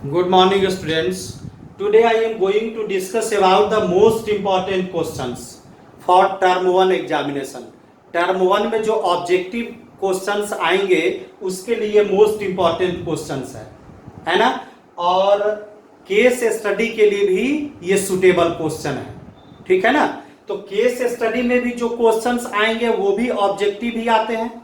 Good morning, students. Today I am going to discuss about the most important questions for term 1 examination. Term 1 में जो objective questions आएंगे उसके लिए most important questions है ना। और केस स्टडी के लिए भी ये सुटेबल क्वेश्चन है, ठीक है ना। तो केस स्टडी में भी जो क्वेश्चंस आएंगे वो भी ऑब्जेक्टिव ही आते हैं,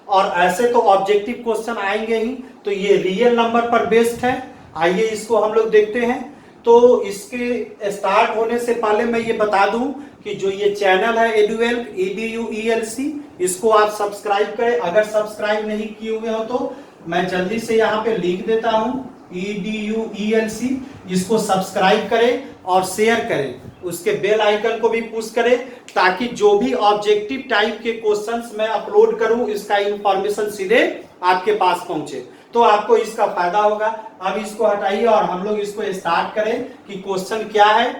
और ऐसे तो ऑब्जेक्टिव क्वेश्चन आएंगे ही। तो ये रियल नंबर पर बेस्ड है। आइए इसको हम लोग देखते हैं। तो इसके स्टार्ट होने से पहले मैं ये बता दूं कि जो ये चैनल है एडुएल EDUELC, इसको आप सब्सक्राइब करें। अगर सब्सक्राइब नहीं किए हुए हो तो मैं जल्दी से यहाँ पे लिख देता हूँ EDUELC, इसको सब्सक्राइब करें और शेयर करें। उसके बेल आइकन को भी पुश करें ताकि जो भी ऑब्जेक्टिव टाइप के क्वेश्चंस मैं अपलोड करूं इसका इंफॉर्मेशन सीधे आपके पास पहुंचे, तो आपको इसका फायदा होगा। अब इसको हटाइए और हम लोग इसको स्टार्ट करें कि क्वेश्चन क्या है।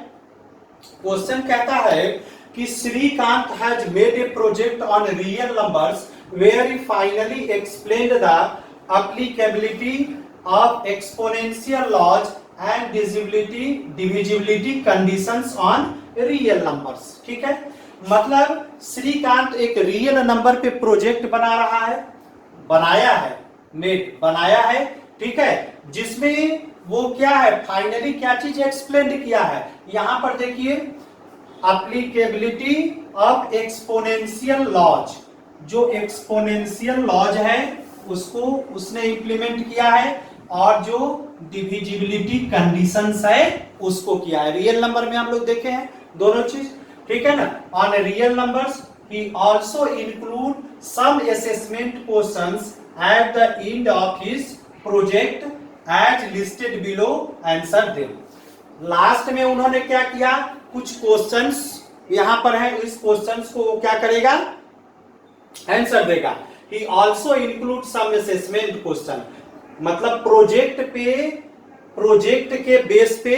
क्वेश्चन कहता है कि Srikant has made a project on real numbers where he finally explained the applicability of exponential laws and divisibility conditions on real numbers. ठीक है, मतलब श्रीकांत एक रियल नंबर पे प्रोजेक्ट बना रहा है, बनाया है, ठीक है, जिसमें वो क्या है, फाइनली क्या चीज एक्सप्लेन किया है। यहां पर देखिए एप्लीकेबिलिटी ऑफ एक्सपोनेंशियल लॉज, जो एक्सपोनेंशियल लॉज है उसको उसने इंप्लीमेंट किया है, और जो डिविजिबिलिटी कंडीशंस है उसको किया है। रियल नंबर में हम लोग देखे हैं दोनों चीज, ठीक है ना। On real numbers he also include some assessment questions at the end of his project as listed below, answer them। Last में उन्होंने क्या किया, कुछ क्वेश्चंस यहां पर है, इस क्वेश्चंस को क्या करेगा, आंसर देगा। he also include some assessment question, मतलब प्रोजेक्ट के बेस पे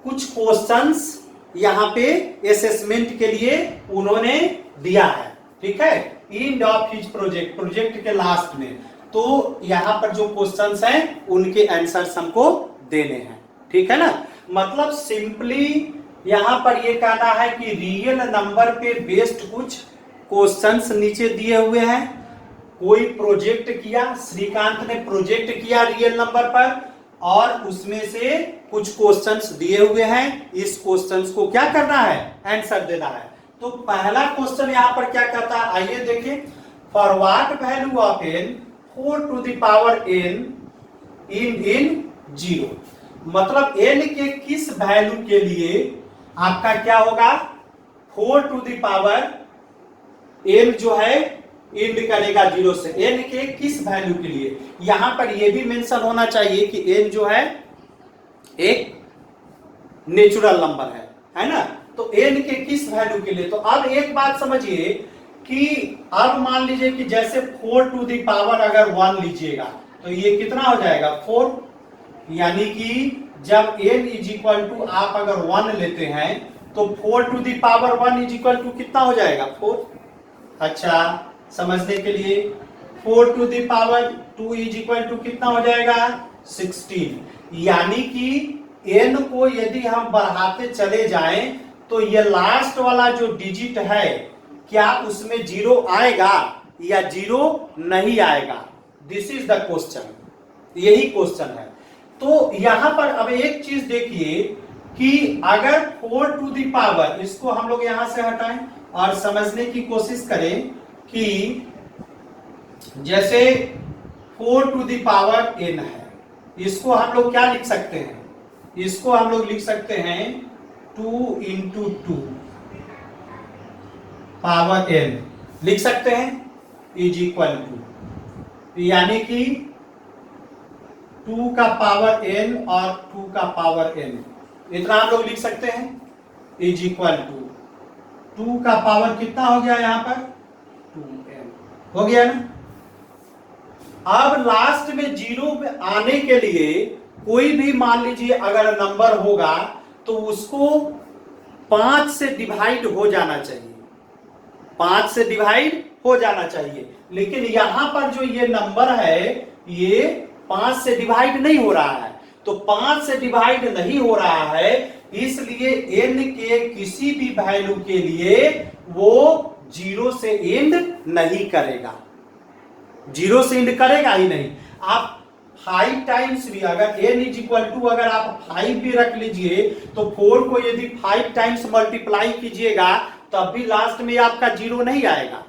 कुछ क्वेश्चंस यहां पे असेसमेंट के लिए उन्होंने दिया है, ठीक है। एंड ऑफ हिज प्रोजेक्ट के लास्ट में, तो यहां पर जो क्वेश्चंस हैं उनके आंसर्स हमको देने हैं, ठीक है ना। मतलब सिंपली यहां पर ये कहना है कि रियल नंबर पे बेस्ड कुछ क्वेश्चंस नीचे दिए हुए हैं। कोई प्रोजेक्ट किया, श्रीकांत ने प्रोजेक्ट किया रियल नंबर पर, और उसमें से कुछ क्वेश्चंस दिए हुए हैं। इस क्वेश्चंस को क्या करना है, आंसर देना है। तो पहला क्वेश्चन यहां पर क्या कहता है, आइए देखें। For what value of n 4 to the power n in 0, मतलब n के किस वैल्यू के लिए आपका क्या होगा, 4 टू द पावर n जो है इंड करेगा 0 से। n के किस वैल्यू के लिए, यहां पर यह भी मेंशन होना चाहिए कि n जो है एक नेचुरल नंबर है ना। तो n के किस वैल्यू के लिए, तो अब एक बात समझिए कि अब मान लीजिए कि जैसे 4 टू दी पावर अगर 1 लीजिएगा तो ये कितना हो जाएगा, 4। यानी कि जब n इज इक्वल टू आप अगर 1 लेते हैं तो 4 to the power 1 is equal to कितना हो जाएगा, 4। अच्छा, समझने के लिए 4 to the power 2 is equal to कितना हो जाएगा, 16। यानी कि n को यदि हम बढ़ाते चले जाएं तो ये लास्ट वाला जो डिजिट है क्या उसमें 0 आएगा या 0 नहीं आएगा, दिस इज द क्वेश्चन, यही क्वेश्चन है। तो यहां पर अब एक चीज देखिए कि अगर 4 टू दी पावर, इसको हम लोग यहां से हटाएं और समझने की कोशिश करें कि जैसे 4 टू दी पावर n है, इसको हम लोग क्या लिख सकते हैं, इसको हम लोग लिख सकते हैं 2 इंटू 2 पावर n लिख सकते हैं, इज इक्वल टू, यानी कि 2 का पावर n और 2 का पावर n, इतना हम लोग लिख सकते हैं, इज इक्वल टू 2 का पावर कितना हो गया यहां पर, 2n हो गया ना। अब लास्ट में 0 पे आने के लिए कोई भी मान लीजिए अगर नंबर होगा तो उसको 5 से डिवाइड हो जाना चाहिए, 5 से डिवाइड हो जाना चाहिए। लेकिन यहां पर जो ये नंबर है ये 5 से डिवाइड नहीं हो रहा है, तो 5 से डिवाइड नहीं हो रहा है, इसलिए n के किसी भी वैल्यू के लिए वो 0 से एंड नहीं करेगा, 0 से एंड करेगा ही नहीं। आप 5 टाइम्स भी अगर n इज इक्वल टू अगर आप 5 भी रख लीजिए तो 4 को यदि 5 टाइम्स मल्टीप्लाई कीजिएगा तब भी लास्ट में आपका 0 नहीं आएगा,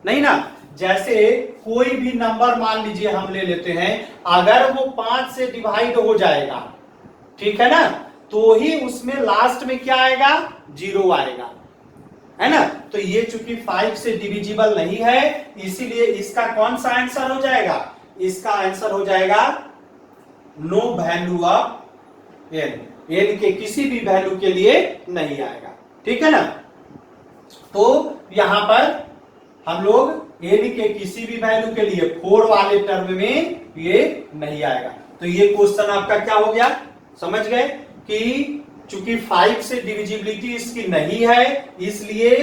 नहीं ना। जैसे कोई भी नंबर मान लीजिए हम ले लेते हैं, अगर वो 5 से डिवाइड हो जाएगा, ठीक है ना, तो ही उसमें लास्ट में क्या आएगा, 0 आएगा, है ना। तो ये चूंकि 5 से डिविजिबल नहीं है, इसीलिए इसका कौन सा आंसर हो जाएगा, इसका आंसर हो जाएगा no value of n, n के किसी भी वैल्यू के लिए नहीं आएगा, ठीक है ना। तो यहां पर हम लोग n के किसी भी वैल्यू के लिए 4 वाले टर्म में ये नहीं आएगा। तो ये क्वेश्चन आपका क्या हो गया, समझ गए कि चूंकि 5 से डिविजिबिलिटी इसकी नहीं है, इसलिए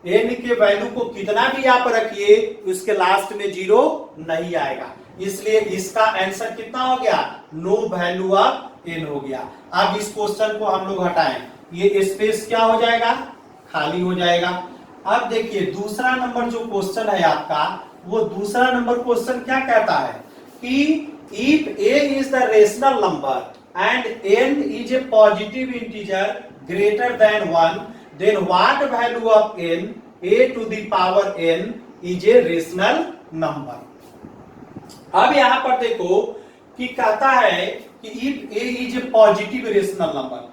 n के वैल्यू को कितना भी आप रखिए उसके लास्ट में 0 नहीं आएगा, इसलिए इसका आंसर कितना हो गया, नो वैल्यू ऑफ n हो गया। अब इस क्वेश्चन को हम लोग हटाएं, ये स्पेस क्या हो जाएगा, खाली हो जाएगा। अब देखिए दूसरा नंबर जो क्वेश्चन है आपका, वो दूसरा नंबर क्वेश्चन क्या कहता है कि if a is the rational number and n is a positive integer greater than 1, then what value of n, a to the power n is a rational number. अब यहां पर देखो कि कहता है कि if a is a positive rational number,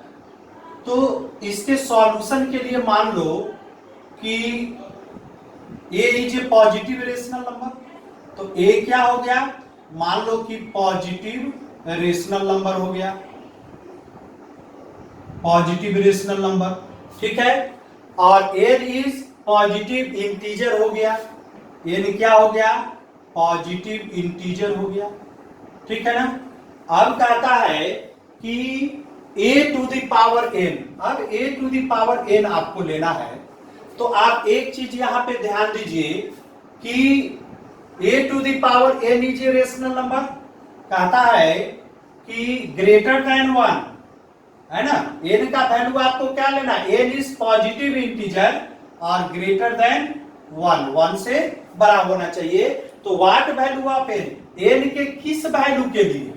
तो इसके सॉल्यूशन के लिए मान लो कि a is a positive rational number, तो a क्या हो गया, मान लो कि पॉजिटिव रेशनल नंबर हो गया, पॉजिटिव रेशनल नंबर, ठीक है। और n इज पॉजिटिव इंटीजर हो गया, n क्या हो गया, पॉजिटिव इंटीजर हो गया, ठीक है ना। अब कहता है कि a to the power n, अब a to the power n आपको लेना है, तो आप एक चीज यहां पे ध्यान दीजिए कि a to the power n is a rational number, कहता है कि ग्रेटर देन 1, है ना, n का वैल्यू आपको क्या लेना है, n इज पॉजिटिव इंटीजर और ग्रेटर देन 1, 1 से बड़ा होना चाहिए। तो what value of n, n के किस वैल्यू के लिए,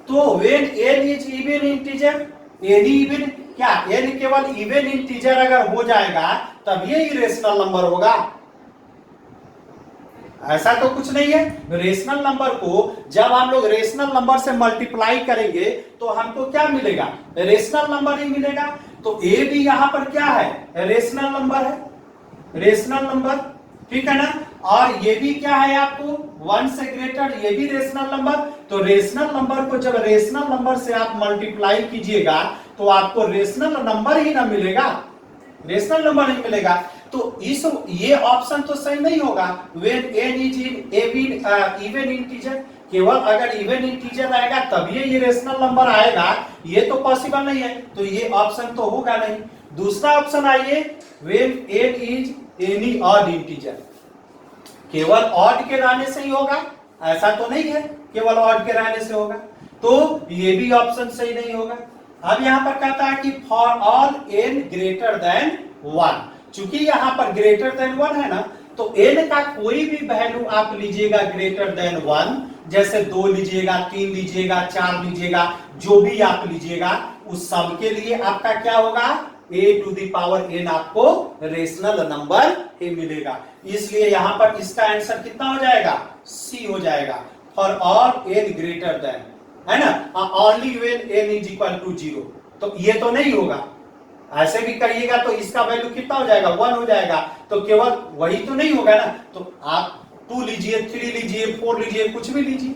तो when n is even integer, n even क्या, n केवल इवन इंटीजर अगर हो जाएगा तब ये इरेशनल नंबर होगा, ऐसा तो कुछ नहीं है। रेशनल नंबर को जब हम लोग रेशनल नंबर से मल्टीप्लाई करेंगे तो हमको क्या मिलेगा, रेशनल नंबर ही मिलेगा। तो a भी यहां पर क्या है, रेशनल नंबर है, रेशनल नंबर, ठीक है ना। और ये भी क्या है आपको 1 से ग्रेटर, ये भी रेशनल नंबर। तो रेशनल नंबर को जब रेशनल नंबर से आप मल्टीप्लाई कीजिएगा तो आपको रेशनल नंबर ही ना मिलेगा, रेशनल नंबर नहीं मिलेगा। तो इस ये ऑप्शन तो सही नहीं होगा, when n is even integer, केवल अगर इवन इंटीजर रहेगा तभी ये रेशनल नंबर आएगा, ये तो पॉसिबल नहीं है, तो ये ऑप्शन तो होगा नहीं। दूसरा ऑप्शन आइए, when n is any odd integer, केवल ऑड के रहने से ही होगा, ऐसा तो नहीं है केवल ऑड के रहने से होगा, तो ये भी ऑप्शन सही नहीं होगा। अब यहां पर कहता है कि for all n greater than 1, चूंकि यहां पर ग्रेटर देन 1 है ना, तो n का कोई भी वैल्यू आप लीजिएगा ग्रेटर देन 1, जैसे 2 लीजिएगा, 3 लीजिएगा, 4 लीजिएगा, जो भी आप लीजिएगा, उस सब के लिए आपका क्या होगा, a to the power n आपको रेशनल नंबर ही मिलेगा। इसलिए यहां पर इसका आंसर कितना हो जाएगा, C हो जाएगा, for all n greater than, है ना, only when n is equal to 0। तो ये तो नहीं होगा, ऐसे भी करिएगा तो इसका वैल्यू कितना हो जाएगा, 1 हो जाएगा, तो केवल वही तो नहीं होगा ना। तो आप 2 लीजिए, 3 लीजिए, 4 लीजिए, कुछ भी लीजिए,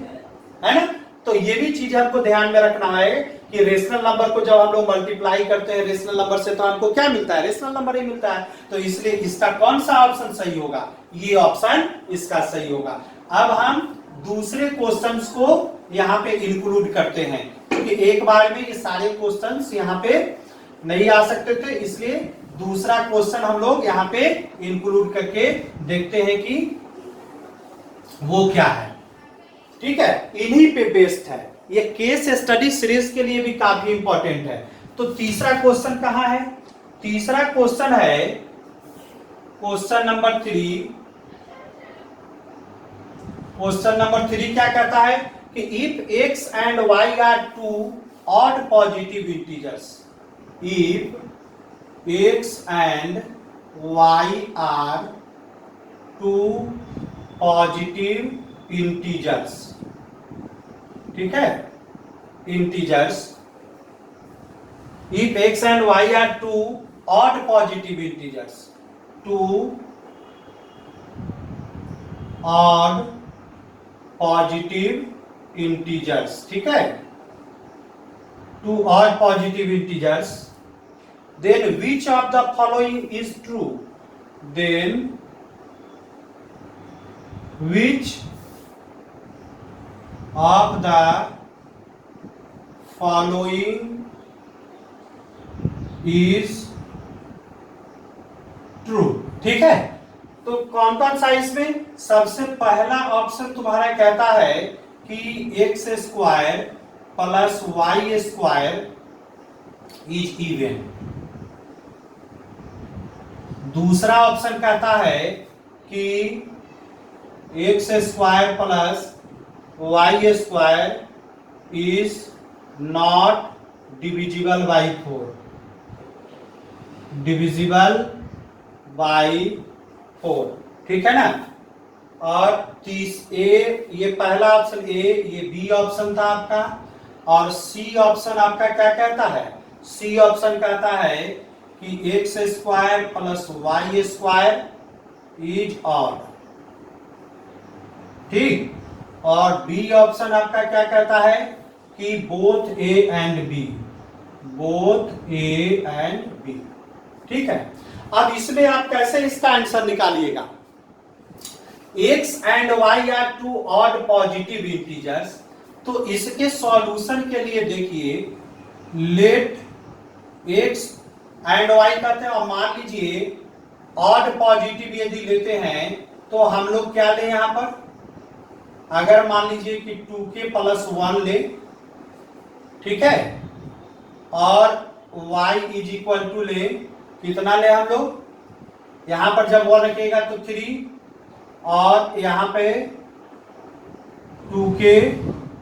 है ना। तो ये भी चीज हमको ध्यान में रखना है कि रेशनल नंबर को जब हम लोग मल्टीप्लाई करते हैं रेशनल नंबर से तो हमको क्या मिलता है, रेशनल नंबर ही मिलता है। तो इसलिए इसका कौन सा ऑप्शन सही होगा, ये ऑप्शन इसका सही होगा। अब हम दूसरे क्वेश्चंस को यहाँ पे इंक्लूड करते हैं, क्योंकि एक बार में ये सारे क्वेश्चंस यहाँ पे नहीं आ सकते थे, इसलिए दूसरा क्वेश्चन हम लोग यहाँ पे इंक्लूड करके देखते हैं कि वो क्या है, ठीक है, इन्हीं पे बेस्ड है, ये केस स्टडी सीरीज के लिए भी काफी इंपॉर्टेंट है। तो तीसरा क्वेश्चन कहाँ है? तीसरा क्वेश्चन है क्वेश्चन नंबर 3। क्वेश्चन नंबर 3 क्या कहता है कि if x and y are two odd positive integers, if x and y are two positive integers, ठीक है, integers, if x and y are two odd positive integers, two odd positive integers, ठीक है, two odd positive integers, then which of the following is true, then which of the following is true, ठीक है। तो कौन कौन सा इसमें? सबसे पहला ऑप्शन तुम्हारा कहता है कि x square plus Y square is even. दूसरा ऑप्शन कहता है कि x square plus Y square is not divisible by 4, divisible by 4, ठीक है ना। और ये पहला ऑप्शन ए, ये बी ऑप्शन था आपका, और सी ऑप्शन आपका क्या कहता है? सी ऑप्शन कहता है कि x square plus Y square is odd, ठीक। और बी ऑप्शन आपका क्या कहता है कि both A and B, both A and B, ठीक है। अब इसमें आप कैसे इसका आंसर निकालिएगा? x and y are two odd positive integers, तो इसके सॉल्यूशन के लिए देखिए, लेट x एंड y कहते हैं, और मान लीजिए ऑड पॉजिटिव यदि लेते हैं तो हम लोग क्या लें यहां पर? अगर मान लीजिए कि 2k प्लस 1 ले, ठीक है, और y इज इक्वल टू ले, कितना ले हम लोग? यहां पर जब 1 रखिएगा तो 3, और यहां पे 2k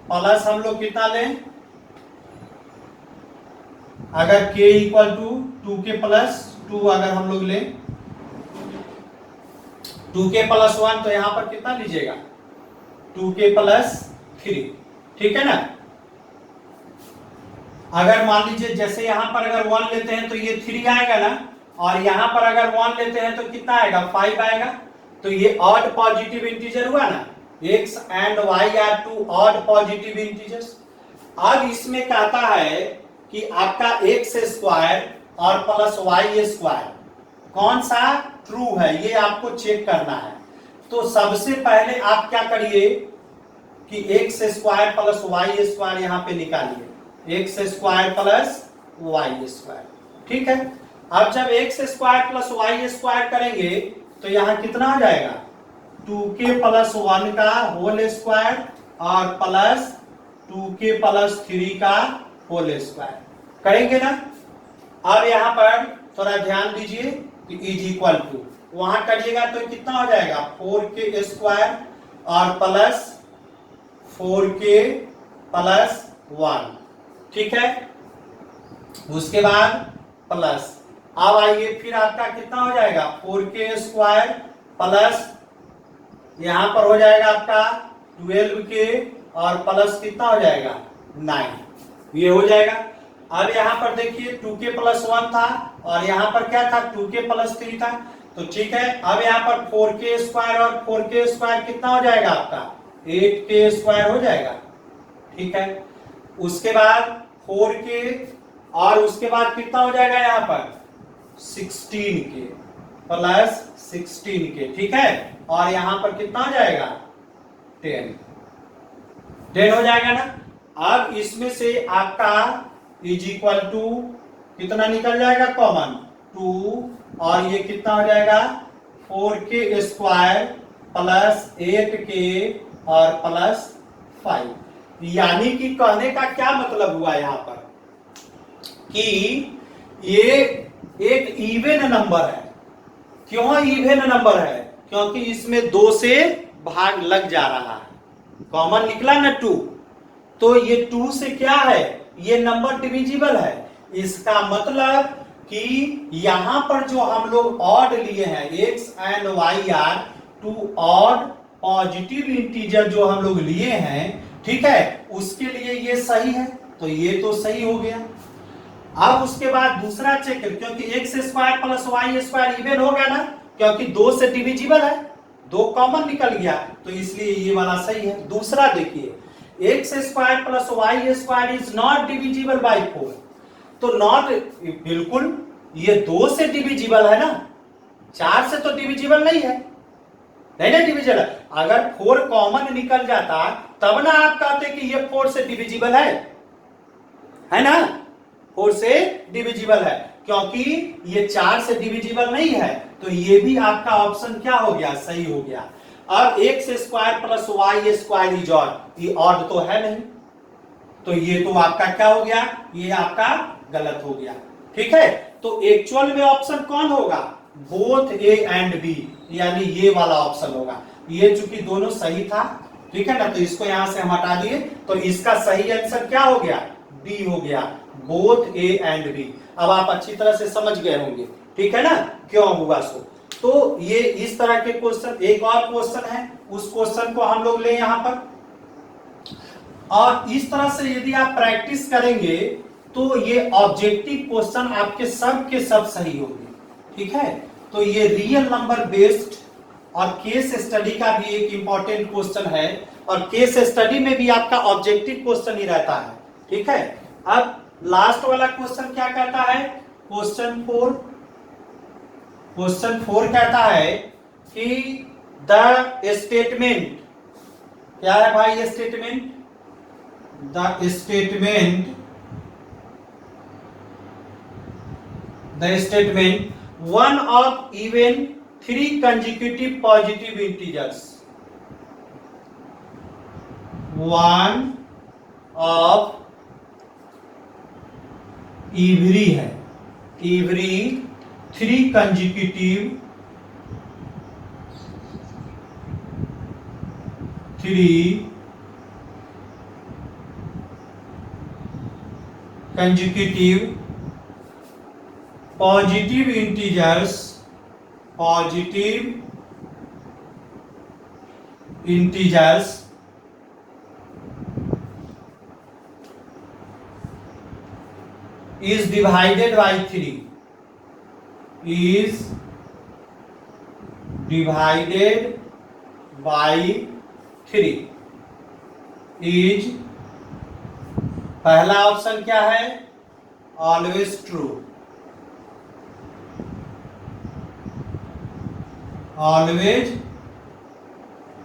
प्लस हम लोग कितना लें? अगर k equal to 2k plus 2 अगर हम लोग लें, 2k प्लस 1, तो यहां पर कितना लीजिएगा? 2k प्लस 3, ठीक है ना। अगर मान लीजिए जैसे यहां पर अगर 1 लेते हैं तो ये 3 आएगा ना, और यहां पर अगर 1 लेते हैं तो कितना आएगा? 5 आएगा। तो ये ऑड पॉजिटिव इंटीजर हुआ ना, x and y are two odd positive integers. अब इसमें कहता है कि आपका x स्क्वायर और प्लस वाई स्क्वायर कौन सा ट्रू है, ये आपको चेक करना है। तो सबसे पहले आप क्या करिए कि x square plus Y square यहां पे निकालिए, x square plus Y square, ठीक है। अब जब x square plus Y square करेंगे तो यहां कितना हो जाएगा? 2k प्लस 1 का होल स्क्वायर और प्लस 2k प्लस 3 का होल स्क्वायर करेंगे ना। अब यहां पर थोड़ा ध्यान दीजिए कि इज इक्वल टू, वहां करिएगा तो कितना हो जाएगा? 4k स्क्वायर और प्लस 4k प्लस 1, ठीक है। उसके बाद प्लस, अब आइए फिर आपका कितना हो जाएगा? 4k स्क्वायर प्लस यहां पर हो जाएगा आपका 12k और प्लस कितना हो जाएगा? 9, ये हो जाएगा। अब यहां पर देखिए 2k प्लस 1 था और यहां पर क्या था? 2k प्लस 3 था, तो ठीक है। अब यहां पर 4k स्क्वायर और 4k स्क्वायर कितना हो जाएगा आपका? 8k स्क्वायर हो जाएगा, ठीक है। उसके बाद 4k और उसके बाद कितना हो जाएगा यहां पर? 16k प्लस 16k, ठीक है। और यहां पर कितना हो जाएगा? 10 हो जाएगा ना। अब इसमें से आपका इज इक्वल टू कितना निकल जाएगा? कॉमन 2, और ये कितना हो जाएगा? 4k स्क्वायर प्लस 8k और प्लस 5, यानी कि कहने का क्या मतलब हुआ यहां पर कि ये एक इवन नंबर है। क्यों इवन नंबर है? क्योंकि इसमें 2 से भाग लग जा रहा है, कॉमन निकला ना 2, तो ये 2 से क्या है, ये नंबर डिविजिबल है। इसका मतलब कि यहां पर जो हम लोग ऑड लिए हैं, x and y are 2 odd positive integer जो हम लोग लिए हैं, ठीक है, उसके लिए ये सही है, तो ये तो सही हो गया। अब उसके बाद दूसरा चेक, क्योंकि x square plus Y square even हो गया ना, क्योंकि 2 से डिविजिबल है, 2 कॉमन निकल गया, तो इसलिए ये वाला सही है। दूसरा देखिए, x square plus Y square is not divisible by 4, तो नॉट, बिल्कुल ये 2 से डिविजिबल है ना, 4 से तो डिविजिबल नहीं है, नहीं ना डिविजिबल। अगर 4 कॉमन निकल जाता तब ना आप कहते कि ये 4 से डिविजिबल है ना, 4 से डिविजिबल है, क्योंकि ये 4 से डिविजिबल नहीं है, तो ये भी आपका ऑप्शन क्या हो गया, सही हो गया। अब x square plus Y square is odd, ये ऑड तो है नहीं, तो ये तो आपका क्या हो गया, ये आपका गलत हो गया, ठीक है। तो एक्चुअल में ऑप्शन कौन होगा, बोथ ए एंड बी, यानी ये वाला ऑप्शन होगा। ये चूंकि दोनों सही था, ठीक है ना, तो इसको यहां से हम हटा दिए, तो इसका सही आंसर क्या हो गया, बी हो गया, बोथ ए एंड बी। अब आप अच्छी तरह से समझ गए होंगे, ठीक है ना, क्यों हुआ सो। तो ये इस तरह के क्वेश्चन, एक और क्वेश्चन है, उस क्वेश्चन को हम लोग ले यहां पर, और इस तरह से यदि आप प्रैक्टिस करेंगे तो ये ऑब्जेक्टिव क्वेश्चन आपके सब के सब सही होंगे, ठीक है। तो ये रियल नंबर बेस्ड और केस स्टडी का भी एक इंपॉर्टेंट क्वेश्चन है, और केस स्टडी में भी आपका ऑब्जेक्टिव क्वेश्चन ही रहता है, ठीक है। अब लास्ट वाला क्वेश्चन क्या कहता है, क्वेश्चन 4 कहता है कि द स्टेटमेंट, क्या है भाई ये statement, the statement one of even 3 consecutive positive integers, one of every है, every 3 consecutive 3 consecutive positive integers is divided by 3, is divided by 3 is, पहला ऑप्शन क्या है, ऑलवेज ट्रू, ऑलवेज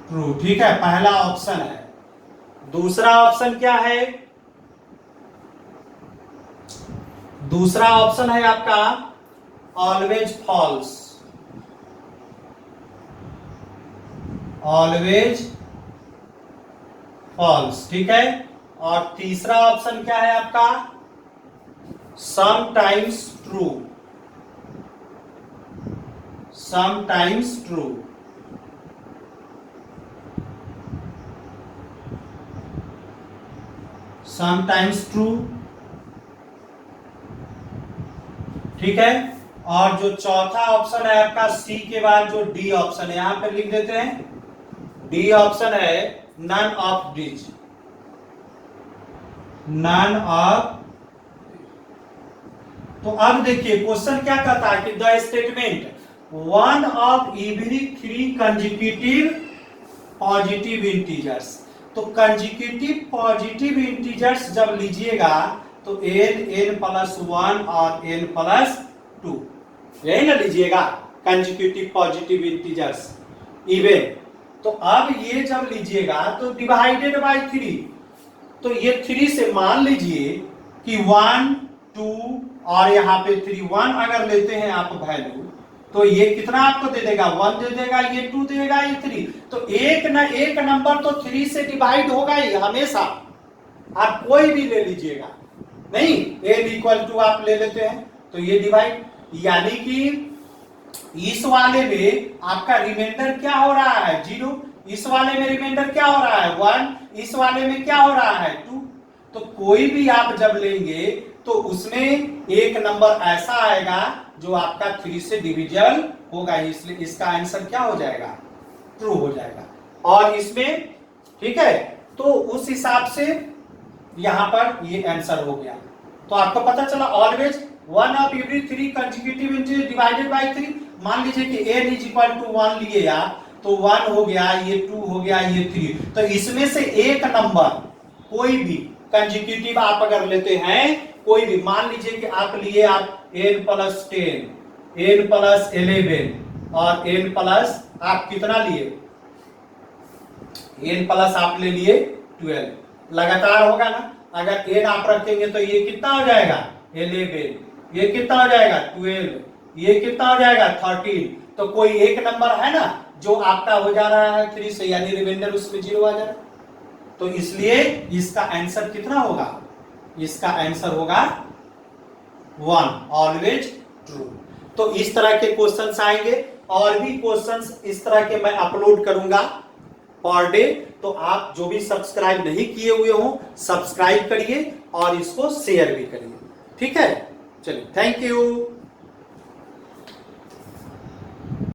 ट्रू, ठीक है, पहला ऑप्शन है। दूसरा ऑप्शन क्या है, दूसरा ऑप्शन है आपका ऑलवेज फॉल्स, ऑलवेज फॉल्स, ठीक है। और तीसरा ऑप्शन क्या है आपका, sometimes true, sometimes true, sometimes true, ठीक है। और जो चौथा ऑप्शन है आपका सी के बाद जो डी ऑप्शन है, यहां पे लिख देते हैं, डी ऑप्शन है none of this, none of. तो अब देखिए क्वेश्चन क्या कहता है कि the statement one of every 3 consecutive positive integers, तो कंजिक्यूटिव पॉजिटिव इंटीजर्स जब लीजिएगा तो n प्लस 1 और n प्लस 2, यही ना लीजिएगा कंजिक्यूटिव पॉजिटिव इंटीजर्स इवन। तो अब ये जब लीजिएगा तो डिवाइडेड बाय 3, तो ये 3 से मान लीजिए कि 1 2 और यहाँ पे 3, 1 अगर लेते हैं आप वैल्यू, तो ये कितना आपको दे देगा, 1 दे देगा, ये 2 देगा, ये 3, तो एक ना एक नंबर तो 3 से डिवाइड होगा ही हमेशा, आप कोई भी ले लीजिएगा, नहीं n इक्वल टू आप ले लेते हैं तो ये डिवाइड, यानी कि इस वाले में आपका रिमाइंडर क्या हो रहा है 0, इस वाले में रिमाइंडर क्या हो रहा है 1, इस वाले में क्या हो रहा है 2। तो कोई भी आप जब लेंगे तो उसमें एक नंबर ऐसा आएगा जो आपका 3 से डिविजिबल होगा, इसलिए इसका आंसर क्या हो जाएगा ट्रू हो जाएगा। और इसमें ठीक है, तो उस हिसाब से यहां पर ये आंसर हो गया। तो आपको पता चला always 1 of every 3 consecutive integer divided by 3। मान लीजिए कि n इज इक्वल टू 1 लिए आप, तो 1 हो गया, ये 2 हो गया, ये 3, तो इसमें से एक नंबर कोई भी कंसेक्यूटिव आप अगर लेते हैं, कोई भी मान लीजिए कि आप लिए आप n प्लस 10, n प्लस 11 और n प्लस आप कितना लिए, n प्लस आप ले लिए 12, लगातार होगा ना। अगर n आप रखेंगे तो ये कितना हो जाएगा 11, ये कितना हो जाएगा 12, ये कितना हो जाएगा 13। तो कोई एक नंबर है ना जो आपका हो जा रहा है 3 से, यानी रिमाइंडर उसमें 0 आ जा रहा है। तो इसलिए इसका आंसर कितना होगा, इसका आंसर होगा 1, ऑलवेज ट्रू। तो इस तरह के क्वेश्चंस आएंगे, और भी क्वेश्चंस इस तरह के मैं अपलोड करूंगा पर डे। तो आप जो भी सब्सक्राइब नहीं किए हुए हो सब्सक्राइब करिए और इसको शेयर भी करिए, ठीक है। चलिए, थैंक यू।